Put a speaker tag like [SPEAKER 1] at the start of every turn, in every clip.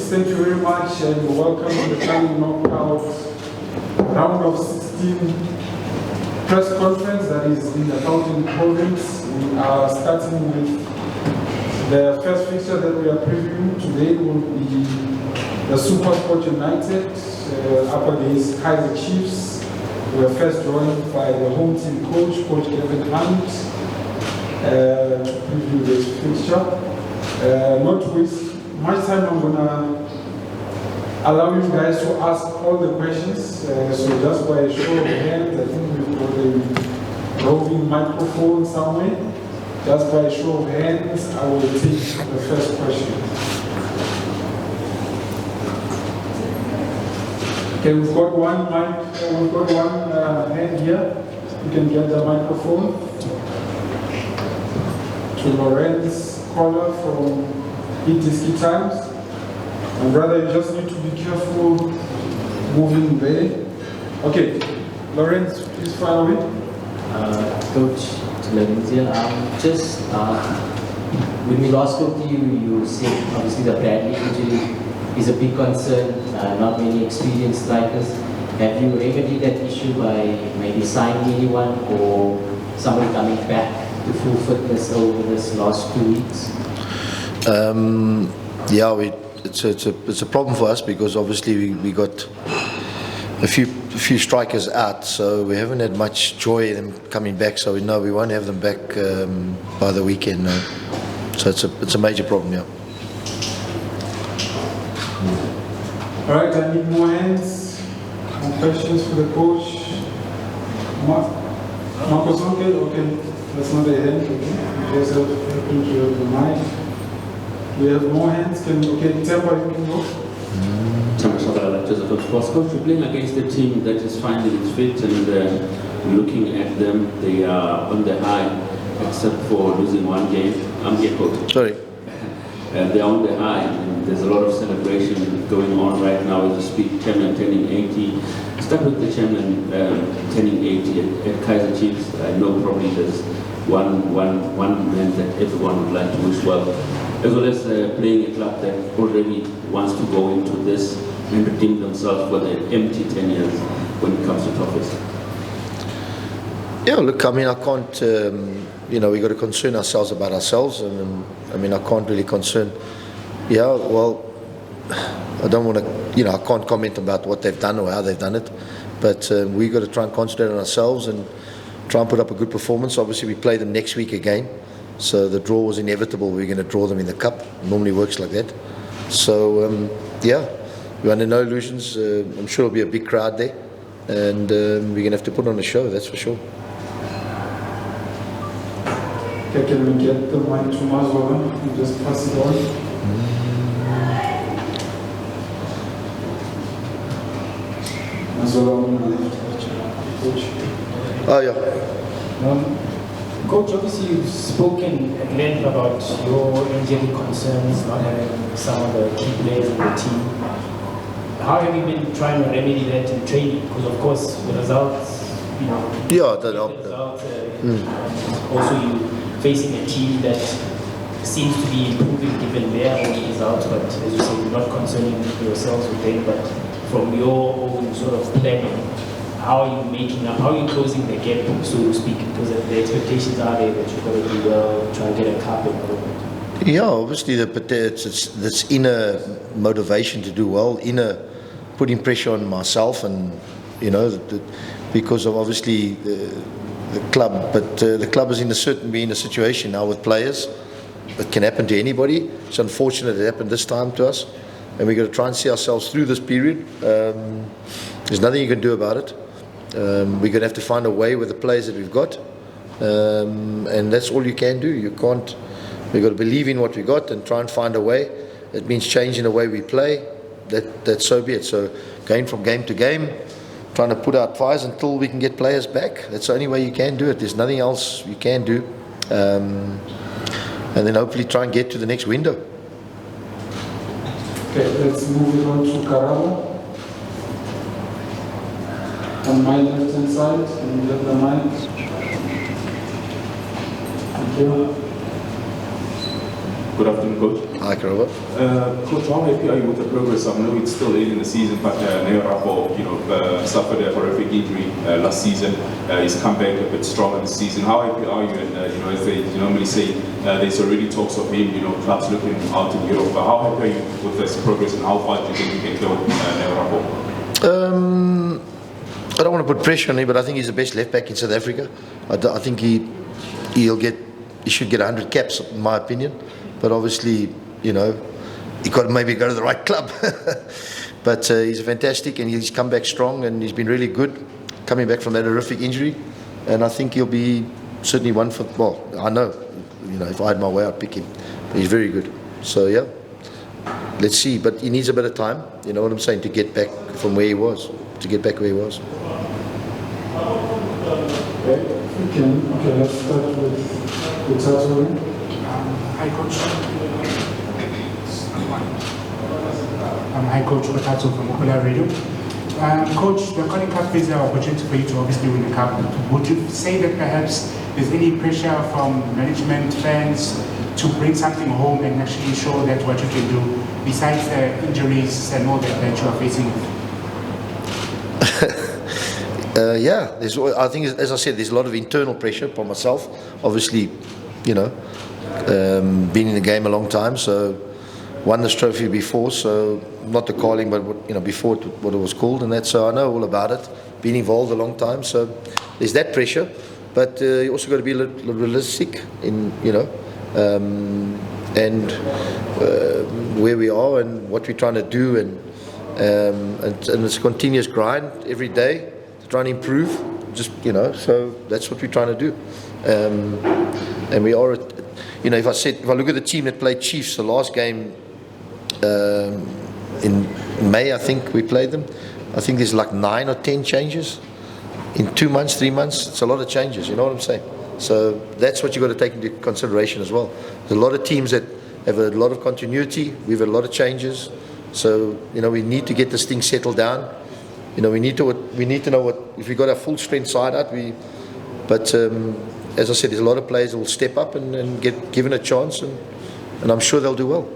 [SPEAKER 1] Chiefs, thank you very much and welcome to the final knockout round of 16 press conference that is in the Gauteng province. We are starting with the first fixture that we are previewing today will be the SuperSport United up against Kaizer Chiefs. We are first joined by the home team coach, Coach Gavin Hunt, to preview this fixture. Not to waste much time, I'm going to allow you guys to ask all the questions. So just by a show of hands, I think we've got a roving microphone somewhere. Just by a show of hands, I will take the first question. Okay, we've got one mic, we've got one hand here. You can get the microphone. To Lorenz Caller from ETSK Times. And brother, you just need to be careful moving there. Okay, Lorenz, please fire away.
[SPEAKER 2] Coach Lorenzian, just when we last spoke to you, you said obviously the Bradley injury is a big concern, not many experienced strikers. Have you remedied that issue by maybe signing anyone or somebody coming back to full fitness over this last 2 weeks?
[SPEAKER 3] Yeah, it's a problem for us because obviously we got a few strikers out, so we haven't had much joy in them coming back. So we know we won't have them back by the weekend. No. So it's a major problem. Yeah.
[SPEAKER 1] All right, I need more hands. More questions for the coach. Marcos, okay. That's not a hand. Okay. Joseph, helping to the mic. We have more hands. Okay, Tempo, you can go.
[SPEAKER 4] Joseph, coach, you're playing against a team that is finding its feet, and looking at them, they are on the high, except for losing one game. I'm here, coach.
[SPEAKER 3] Sorry.
[SPEAKER 4] They're on the high, and there's a lot of celebration going on right now as we speak. Chairman turning 80. Start with the chairman turning 80 at Kaizer Chiefs. I know probably there's one man that everyone would like to wish well, as well as playing a club that already wants to go into this and redeem themselves for the empty 10 years when it comes to trophies.
[SPEAKER 3] Yeah, look, I mean, I can't, we got to concern ourselves about ourselves, and I mean, I can't really concern. Yeah, well, I don't want to, I can't comment about what they've done or how they've done it, but we got to try and concentrate on ourselves and try and put up a good performance. Obviously, we play them next week again, so the draw was inevitable. We're going to draw them in the cup. It normally works like that. So, yeah, we're under no illusions. I'm sure there'll be a big crowd there, and we're going to have to put on a show, that's for sure.
[SPEAKER 1] Okay, can we get the mic to Mazola and just pass it on? Mazola on the left. Coach.
[SPEAKER 3] Oh, yeah.
[SPEAKER 5] Coach, obviously you've spoken at length about your injury concerns, not having some of the key players in the team. How have you been trying to remedy that in training? Because of course the results,
[SPEAKER 3] Yeah, that helped.
[SPEAKER 5] Also you facing a team that seems to be improving given their own results, but as you say, you're not concerning yourselves with them, but from your own sort of planning, how are you making up, how are you closing the gap, so to speak, because the expectations are there that you've got to do well, try and get a cup and all that.
[SPEAKER 3] Yeah, obviously it's this inner motivation to do well, inner putting pressure on myself, and because of obviously the club, but the club is in a situation now with players. It can happen to anybody. It's unfortunate it happened this time to us, and we've got to try and see ourselves through this period. There's nothing you can do about it. We're going to have to find a way with the players that we've got, and that's all you can do. You can't. We've got to believe in what we got and try and find a way. It means changing the way we play. That's so be it. So going from game to game, trying to put out fires until we can get players back. That's the only way you can do it. There's nothing else you can do. And then hopefully try and get to the next window.
[SPEAKER 1] Okay, let's move it on to Karabo. On my left hand side, can you get the mic? Thank you.
[SPEAKER 4] Good afternoon, Coach.
[SPEAKER 3] Hi, Karaba.
[SPEAKER 6] Coach, how happy are you with the progress? I know it's still late in the season, but Neorapo, suffered a horrific injury last season. He's come back a bit stronger this season. How happy are you? And as they normally say, there's already talks of him, clubs looking out in Europe. But how happy are you with this progress, and how far do you think you can go with Neorapo?
[SPEAKER 3] I don't want to put pressure on him, but I think he's the best left back in South Africa. I think he should get 100 caps, in my opinion. But obviously, he got to maybe go to the right club. But he's fantastic, and he's come back strong, and he's been really good coming back from that horrific injury. And I think he'll be certainly one for. Well, I know, if I had my way, I'd pick him. But he's very good. So yeah, let's see. But he needs a bit of time. You know what I'm saying, to get back from where he was. To get back where he was.
[SPEAKER 1] Okay, let's start with the title.
[SPEAKER 7] Hi, Coach. Hi, Coach Kotatsu from Okula Radio. Coach, the Calling Cup is an opportunity for you to obviously win the cup. Would you say that perhaps there's any pressure from management, fans, to bring something home and actually show that what you can do, besides the injuries and all that you are facing?
[SPEAKER 3] Yeah, I think, as I said, there's a lot of internal pressure upon myself. Obviously, been in the game a long time, so won this trophy before, so not the calling, but before what it was called, and that. So I know all about it. Been involved a long time, so there's that pressure. But you also got to be a little realistic in and where we are and what we're trying to do, and it's a continuous grind every day. Trying to improve, so that's what we're trying to do, and we are. If I look at the team that played Chiefs, the last game in May, I think we played them. I think there's like 9 or 10 changes in 2 months, 3 months. It's a lot of changes. You know what I'm saying? So that's what you got to take into consideration as well. There's a lot of teams that have a lot of continuity. We've had a lot of changes. So we need to get this thing settled down. We need to know what if we got our full strength side out. But as I said, there's a lot of players that will step up and get given a chance, and I'm sure they'll do well.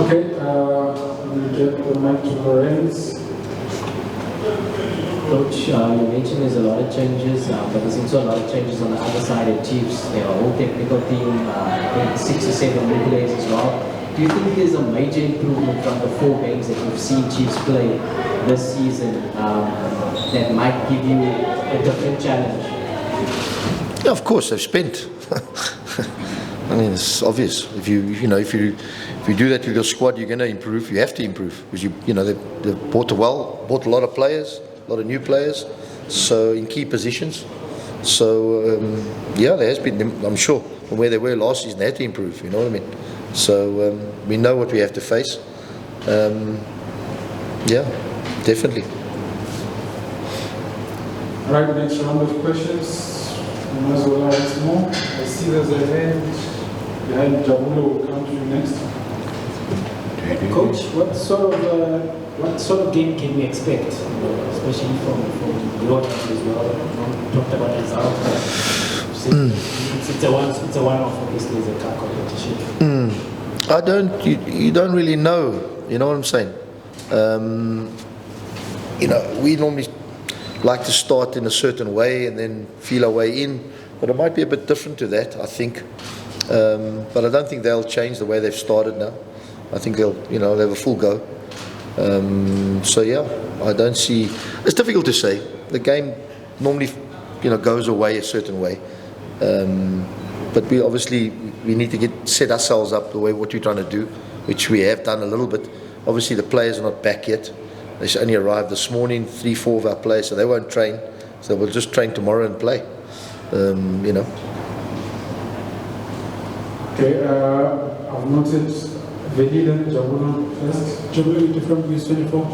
[SPEAKER 1] Okay, we'll get the mic to Lorenz.
[SPEAKER 2] Coach, you mentioned there's a lot of changes, but there's also a lot of changes on the other side at Chiefs. Their whole technical team, I think 6 or 7 new players as well. Do you think there's a major improvement from the 4 games that you've seen Chiefs play this season that might give you a different challenge?
[SPEAKER 3] Yeah, of course, they've spent. I mean, it's obvious. If you do that with your squad, you're going to improve. You have to improve because they've bought a lot of players, a lot of new players, so in key positions. So yeah, there has been. I'm sure from where they were last season, they had to improve. You know what I mean? So we know what we have to face. Yeah, definitely.
[SPEAKER 1] All right, next round of questions. We might as well ask more. I see there's a hand behind Jabulo. Will come to you next.
[SPEAKER 5] Coach, what sort of game can we expect, especially from your team as well? You talked about results. It's a one-off, obviously, it's a cup competition.
[SPEAKER 3] You don't really know. You know what I'm saying? We normally like to start in a certain way and then feel our way in, but it might be a bit different to that, I think. But I don't think they'll change the way they've started now. I think they'll have a full go. So yeah, I don't see. It's difficult to say. The game normally, goes away a certain way. But we need to set ourselves up the way what we're trying to do, which we have done a little bit. Obviously, the players are not back yet. They only arrived this morning, 3-4 of our players, so they won't train. So we'll just train tomorrow and play.
[SPEAKER 1] Okay, I've noted Velida Jabulo first.
[SPEAKER 8] Jabulo from News 24.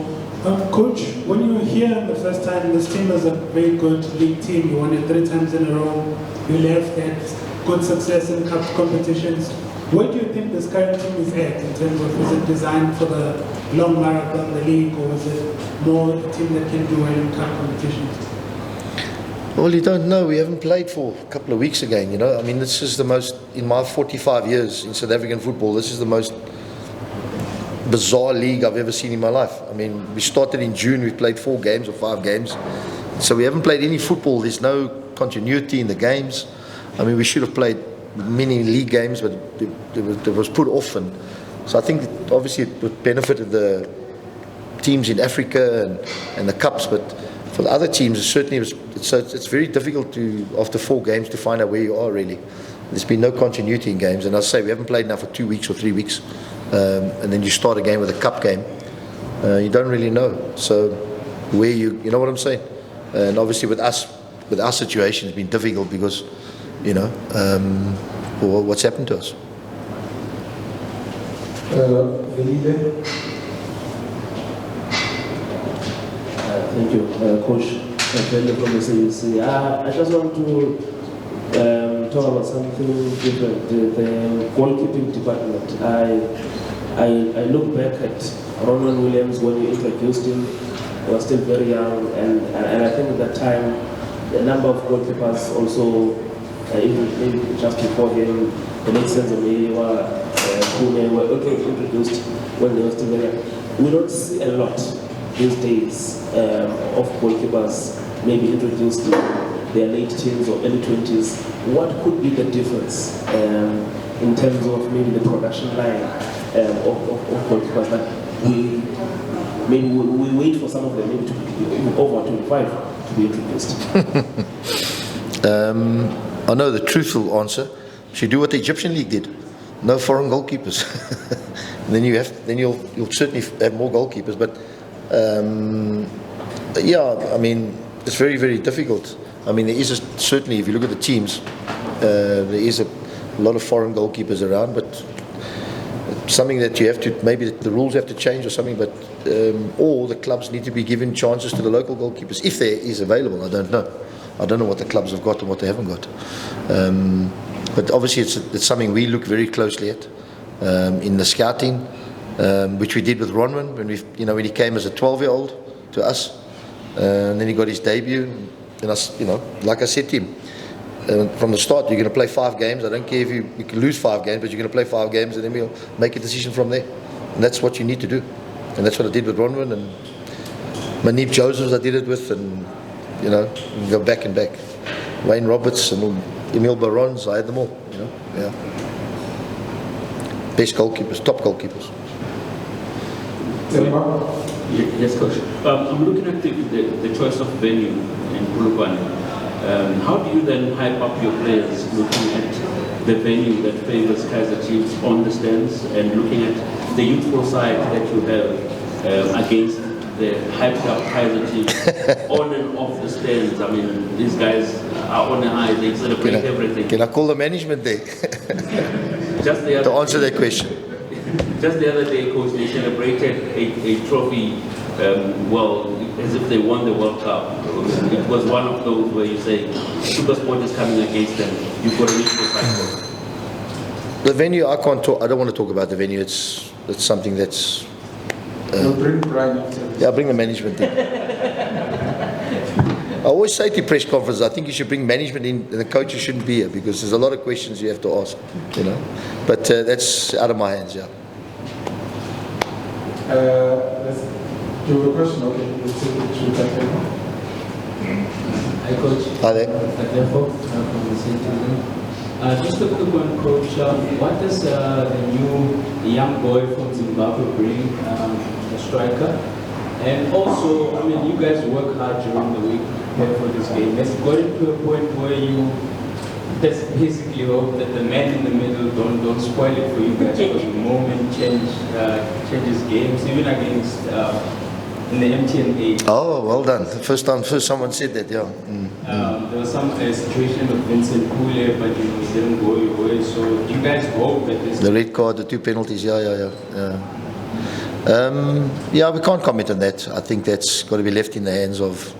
[SPEAKER 8] Coach, when you were here the first time, this team was a very good league team. You won it 3 times in a row. You left at good success in cup competitions. Where do you think this current team is at in terms of, is it designed for the long marathon, the league, or is it more a team that can do well in cup competitions?
[SPEAKER 3] Well, you don't know. We haven't played for a couple of weeks again, I mean, this is the most in my 45 years in South African football, this is the most bizarre league I've ever seen in my life. I mean, we started in June, we played 4 games or 5 games. So we haven't played any football. There's no continuity in the games. I mean, we should have played many league games, but it was put off. And so I think that obviously it benefited the teams in Africa and the cups, but for the other teams, it's very difficult to, after 4 games, to find out where you are really. There's been no continuity in games, and I say we haven't played now for 2 weeks or 3 weeks, and then you start a game with a cup game, you don't really know. So where you know what I'm saying? And obviously with our situation, it's been difficult because, you know, what's happened to us.
[SPEAKER 9] Thank you, Coach. From the CEC. I just want to talk about something different. The goalkeeping department. I look back at Ronald Williams when you introduced him. He was still very young, and I think at that time the number of goalkeepers also, even just before him, the next sense of Pune were also introduced when they were still very young. We don't see a lot these days of goalkeepers maybe introduced in their late teens or early 20s. What could be the difference in terms of maybe the production line of goalkeepers that we wait for some of them maybe to be over 25 to be introduced?
[SPEAKER 3] I know the truthful answer. Should do what the Egyptian league did. No foreign goalkeepers. then you'll certainly have more goalkeepers. But yeah, I mean, it's very, very difficult. I mean, there is certainly, if you look at the teams, there is a lot of foreign goalkeepers around, but something that you have to, maybe the rules have to change or something, but or the clubs need to be given chances to the local goalkeepers, if there is available. I don't know. I don't know what the clubs have got and what they haven't got. But obviously it's something we look very closely at in the scouting, which we did with Ronwin when he came as a 12-year-old to us, and then he got his debut. And like I said to him, from the start, you're going to play 5 games. I don't care if you can lose 5 games, but you're going to play 5 games, and then we'll make a decision from there. And that's what you need to do. And that's what I did with Ronwin, and Manip Josephs I did it with, and go back and back. Wayne Roberts and Emil Barons, I had them all. Yeah. Best goalkeepers, top goalkeepers.
[SPEAKER 4] Yes, Coach. I'm looking at the choice of venue in Polokwane. How do you then hype up your players looking at the venue that favors Kaizer Chiefs on the stands and looking at the youthful side that you have against the hyped up Kaizer Chiefs on and off the stands? I mean, these guys are on a high, they celebrate everything.
[SPEAKER 3] Can I call the management there
[SPEAKER 4] Just the other
[SPEAKER 3] to answer that question?
[SPEAKER 4] Just the other day, Coach, they celebrated a trophy, as if they won the World Cup. It was one of those where you say, SuperSport is coming against them. You've got to reach the cycle.
[SPEAKER 3] The venue, I can't talk. I don't want to talk about the venue. It's something that's.
[SPEAKER 1] Bring Brian.
[SPEAKER 3] Yeah, bring the management in. I always say to press conferences, I think you should bring management in, and the coaches shouldn't be here because there's a lot of questions you have to ask. But that's out of my hands. Yeah.
[SPEAKER 1] Let's give a question. Okay, let's see. Should we take it?
[SPEAKER 2] Hi, Coach.
[SPEAKER 3] Hi there.
[SPEAKER 2] Just a quick one, Coach. What does the young boy from Zimbabwe bring, a striker? And also, I mean, you guys work hard during the week for this game. Has it gotten to a point where you just basically hope that the man in the middle don't spoil it for you guys because the moment changes games, even against in the MTN8.
[SPEAKER 3] Oh, well done. First someone said that, yeah.
[SPEAKER 2] There was some situation with Vincent Pule, but it didn't go your way. So do you guys hope that this...
[SPEAKER 3] The red card, the 2 penalties, yeah. Yeah, we can't comment on that. I think that's got to be left in the hands of,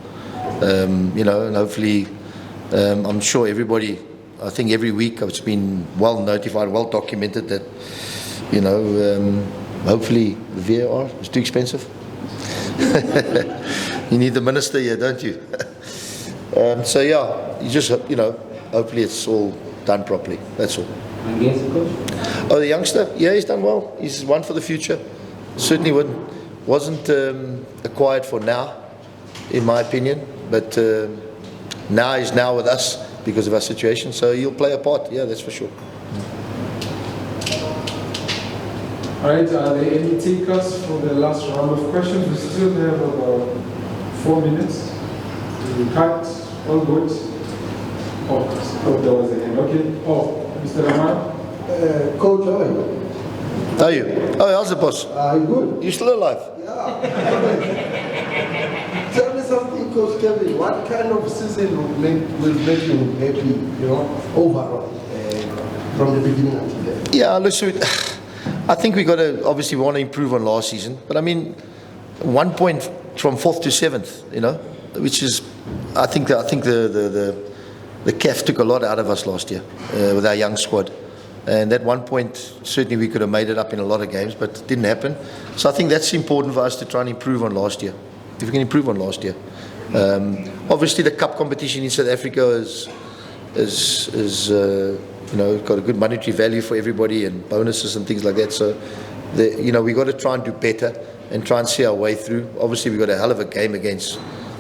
[SPEAKER 3] and hopefully, I'm sure everybody, I think every week it's been well notified, well documented that, hopefully the VAR is too expensive. You need the minister here, don't you? So yeah, you just, hopefully it's all done properly. That's all.
[SPEAKER 2] Against coach?
[SPEAKER 3] Oh, the youngster? Yeah, he's done well. He's one for the future. Certainly wasn't acquired for now, in my opinion. But now he's now with us because of our situation. So he'll play a part. Yeah, that's for sure.
[SPEAKER 1] All right, are there any takers for the last round of questions? We still have about 4 minutes. We cut, all good. Oh, there was a hand. Okay. Oh, Mr. Ramon?
[SPEAKER 10] Coach, how are you?
[SPEAKER 3] How are you? Oh, how's the boss?
[SPEAKER 10] Good.
[SPEAKER 3] You still alive?
[SPEAKER 10] Yeah. Tell me something, Coach Kevin. What kind of season will make you happy, overall, from the beginning until the end?
[SPEAKER 3] Yeah, listen, I think we got to, obviously we want to improve on last season, but I mean, 1 point from 4th to 7th, which is, I think the CAF took a lot out of us last year with our young squad. And that 1 point, certainly we could have made it up in a lot of games, but it didn't happen. So I think that's important for us to try and improve on last year. If we can improve on last year. Obviously the cup competition in South Africa is got a good monetary value for everybody and bonuses and things like that. So, we got to try and do better and try and see our way through. Obviously, we've got a hell of a game against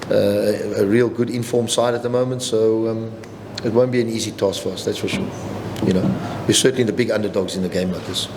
[SPEAKER 3] a real good informed side at the moment. So, it won't be an easy task for us, that's for sure. We're certainly the big underdogs in the game like this.